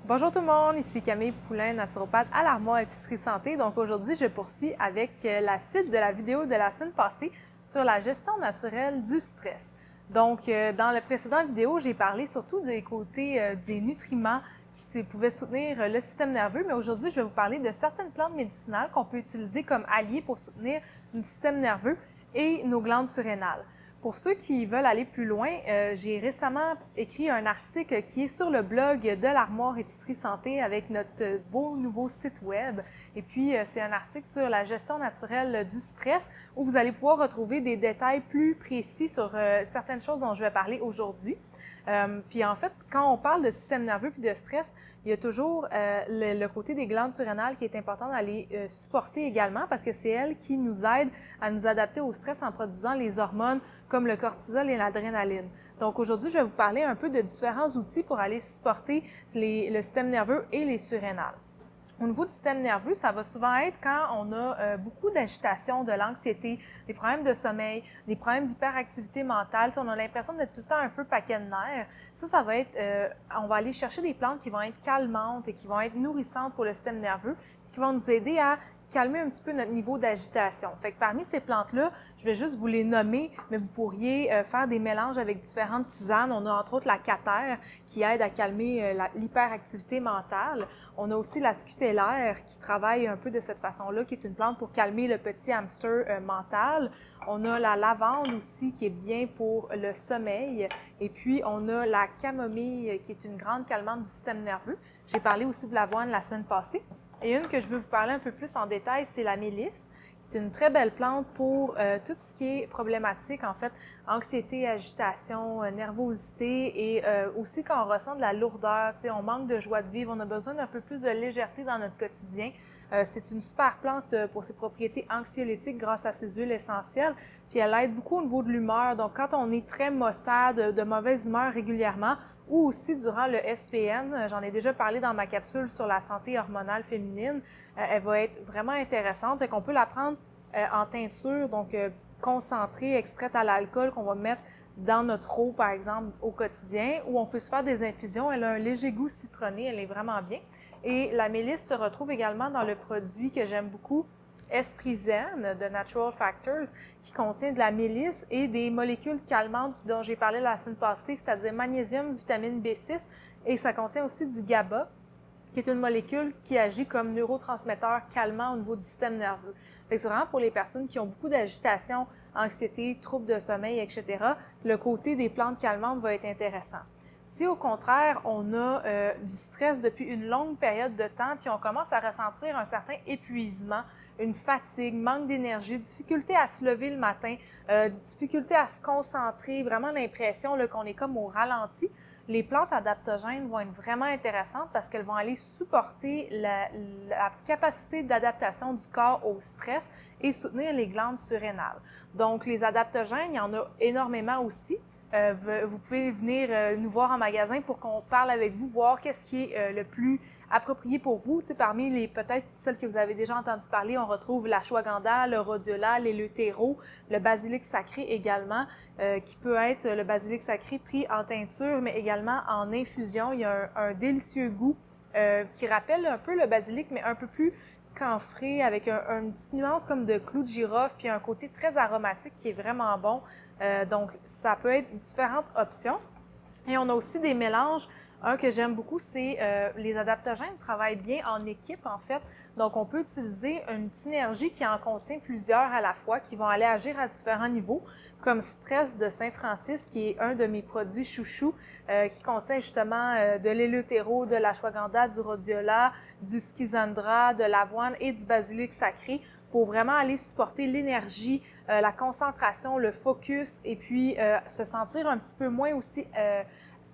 Bonjour tout le monde, ici Camille Poulain, naturopathe à l'Armoire Épicerie Santé. Donc aujourd'hui, je poursuis avec la suite de la vidéo de la semaine passée sur la gestion naturelle du stress. Donc dans la précédente vidéo, j'ai parlé surtout des côtés des nutriments qui pouvaient soutenir le système nerveux, mais aujourd'hui, je vais vous parler de certaines plantes médicinales qu'on peut utiliser comme alliés pour soutenir notre système nerveux et nos glandes surrénales. Pour ceux qui veulent aller plus loin, j'ai récemment écrit un article qui est sur le blog de l'Armoire Épicerie Santé avec notre beau nouveau site web. Et puis, c'est un article sur la gestion naturelle du stress où vous allez pouvoir retrouver des détails plus précis sur certaines choses dont je vais parler aujourd'hui. Puis en fait, quand on parle de système nerveux puis de stress, il y a toujours le côté des glandes surrénales qui est important d'aller supporter également parce que c'est elles qui nous aident à nous adapter au stress en produisant les hormones comme le cortisol et l'adrénaline. Donc aujourd'hui, je vais vous parler un peu de différents outils pour aller supporter le système nerveux et les surrénales. Au niveau du système nerveux, ça va souvent être quand on a beaucoup d'agitation, de l'anxiété, des problèmes de sommeil, des problèmes d'hyperactivité mentale. Si on a l'impression d'être tout le temps un peu paquet de nerfs, ça va être, on va aller chercher des plantes qui vont être calmantes et qui vont être nourrissantes pour le système nerveux, puis qui vont nous aider à calmer un petit peu notre niveau d'agitation. Fait que parmi ces plantes-là, je vais juste vous les nommer, mais vous pourriez faire des mélanges avec différentes tisanes. On a entre autres la catère qui aide à calmer l'hyperactivité mentale. On a aussi la scutellaire qui travaille un peu de cette façon-là, qui est une plante pour calmer le petit hamster mental. On a la lavande aussi qui est bien pour le sommeil. Et puis, on a la camomille qui est une grande calmante du système nerveux. J'ai parlé aussi de l'avoine la semaine passée. Et une que je veux vous parler un peu plus en détail, c'est la mélisse. C'est une très belle plante pour tout ce qui est problématique, en fait, anxiété, agitation, nervosité et aussi quand on ressent de la lourdeur, on manque de joie de vivre, on a besoin d'un peu plus de légèreté dans notre quotidien. C'est une super plante pour ses propriétés anxiolytiques grâce à ses huiles essentielles, puis elle aide beaucoup au niveau de l'humeur. Donc, quand on est très maussade, de mauvaise humeur régulièrement, ou aussi durant le SPM, j'en ai déjà parlé dans ma capsule sur la santé hormonale féminine, elle va être vraiment intéressante. Fait qu'on peut la prendre en teinture, donc concentrée, extraite à l'alcool qu'on va mettre dans notre eau, par exemple, au quotidien, ou on peut se faire des infusions. Elle a un léger goût citronné, elle est vraiment bien. Et la mélisse se retrouve également dans le produit que j'aime beaucoup, Esprit Zen de Natural Factors, qui contient de la mélisse et des molécules calmantes dont j'ai parlé la semaine passée, c'est-à-dire magnésium, vitamine B6, et ça contient aussi du GABA, qui est une molécule qui agit comme neurotransmetteur calmant au niveau du système nerveux. C'est vraiment pour les personnes qui ont beaucoup d'agitation, anxiété, troubles de sommeil, etc., le côté des plantes calmantes va être intéressant. Si au contraire, on a du stress depuis une longue période de temps, puis on commence à ressentir un certain épuisement, une fatigue, manque d'énergie, difficulté à se lever le matin, difficulté à se concentrer, vraiment l'impression qu'on est comme au ralenti, les plantes adaptogènes vont être vraiment intéressantes parce qu'elles vont aller supporter la capacité d'adaptation du corps au stress et soutenir les glandes surrénales. Donc, les adaptogènes, il y en a énormément aussi. Vous pouvez venir nous voir en magasin pour qu'on parle avec vous, voir qu'est-ce qui est le plus approprié pour vous. Tu sais, parmi les peut-être celles que vous avez déjà entendu parler, on retrouve l'ashwagandha, le rhodiola, l'éleutéro, le basilic sacré également, qui peut être le basilic sacré pris en teinture, mais également en infusion. Il y a un délicieux goût qui rappelle un peu le basilic, mais un peu plus camphré, avec une petite nuance comme de clou de girofle, puis un côté très aromatique qui est vraiment bon. Donc, ça peut être différentes options. Et on a aussi des mélanges. Un que j'aime beaucoup, c'est les adaptogènes travaillent bien en équipe, en fait. Donc, on peut utiliser une synergie qui en contient plusieurs à la fois, qui vont aller agir à différents niveaux, comme Stress de Saint-Francis, qui est un de mes produits chouchous, qui contient justement de l'éleutéro, de l'ashwagandha, du rhodiola, du schizandra, de l'avoine et du basilic sacré, pour vraiment aller supporter l'énergie, la concentration, le focus, et puis se sentir un petit peu moins aussi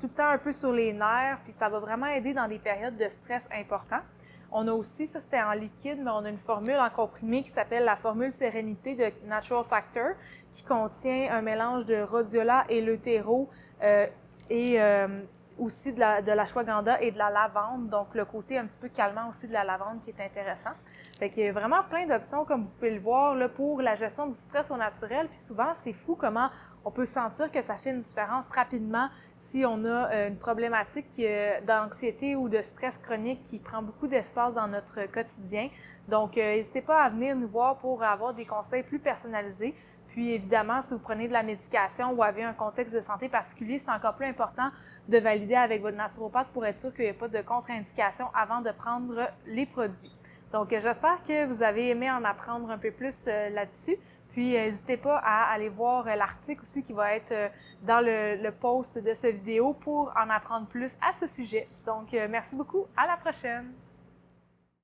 tout le temps un peu sur les nerfs, puis ça va vraiment aider dans des périodes de stress importants. On a aussi, ça c'était en liquide, mais on a une formule en comprimé qui s'appelle la formule Sérénité de Natural Factor, qui contient un mélange de rhodiola et l'eutéro et aussi de l'ashwagandha et de la lavande, donc le côté un petit peu calmant aussi de la lavande qui est intéressant. Fait qu'il y a vraiment plein d'options, comme vous pouvez le voir, là, pour la gestion du stress au naturel. Puis souvent, c'est fou comment on peut sentir que ça fait une différence rapidement si on a une problématique d'anxiété ou de stress chronique qui prend beaucoup d'espace dans notre quotidien. Donc, n'hésitez pas à venir nous voir pour avoir des conseils plus personnalisés. Puis, évidemment, si vous prenez de la médication ou avez un contexte de santé particulier, c'est encore plus important de valider avec votre naturopathe pour être sûr qu'il n'y a pas de contre-indication avant de prendre les produits. Donc, j'espère que vous avez aimé en apprendre un peu plus là-dessus. Puis, n'hésitez pas à aller voir l'article aussi qui va être dans le post de cette vidéo pour en apprendre plus à ce sujet. Donc, merci beaucoup. À la prochaine!